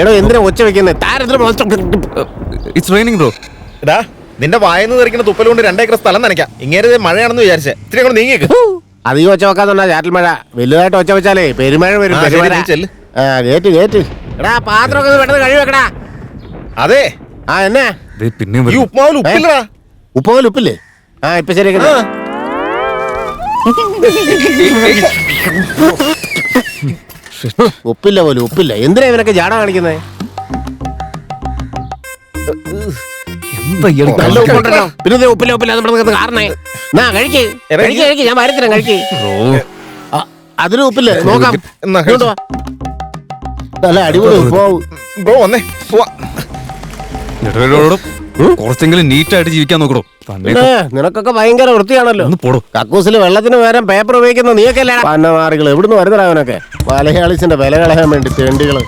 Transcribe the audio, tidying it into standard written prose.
എടോ എന്തിനാ ഒച്ച വെക്കുന്നത്? It's raining bro. എടാ നിന്റെ വായന്ന് തെറിക്കുന്ന തുപ്പൽ കൊണ്ട് 2 ഏക്കർ സ്ഥലം നനയ്ക്കാം. ഇങ്ങനെ മഴയാണെന്ന് വിചാരിച്ചേ ഇത്തിരി കൂടെ നീങ്ങിയേക്ക്. അധികം ഒച്ച വെക്കാന്നുണ്ടാ ചാറ്റൽ മഴ. വലുതായിട്ട് ഒച്ച വെച്ചാലേ പെരുമഴ വരും. പെരുമഴ. കേറ്റ്. എടാ പാത്രമൊക്കെ പെട്ടെന്ന് കഴിവ് വെക്കടാ. അതെ എന്നാ പിന്നെയും ഈ ഉപ്മാവിൽ ഉപ്പില്ലടാ. ഉപ്പുപോലെ ഉപ്പില്ലേ? ഇപ്പൊ ശരിയാ. ഉപ്പില്ല പോലും ഉപ്പില്ല. എന്തിനാ ഇവനൊക്കെ ജാട കാണിക്കുന്നേ? നല്ല ഉപ്പുണ്ടല്ലോ. പിന്നെ ഉപ്പില്ല കാരണേ. കഴിക്ക്. ഞാൻ വരത്തില്ല. കഴിക്ക്. അതിലും ഉപ്പില്ലേ? നോക്കാം. നല്ല അടിപൊളി ഉപ്പാവും. ബ്രോ വന്നേ പോവാ. കുറച്ചെങ്കിലും നീറ്റായിട്ട് ജീവിക്കാൻ നോക്കണോ. നിനക്കൊക്കെ ഭയങ്കര വൃത്തിയാണല്ലോ. കക്കൂസിൽ വെള്ളത്തിന് പകരം പേപ്പർ ഉപയോഗിക്കുന്ന നീയൊക്കെ അല്ലേ? പന്നമാറികൾ എവിടുന്ന് വരുന്നവനൊക്കെ? മലയാളീസിന്റെ വില കളയാൻ വേണ്ടി തേണ്ടികള്.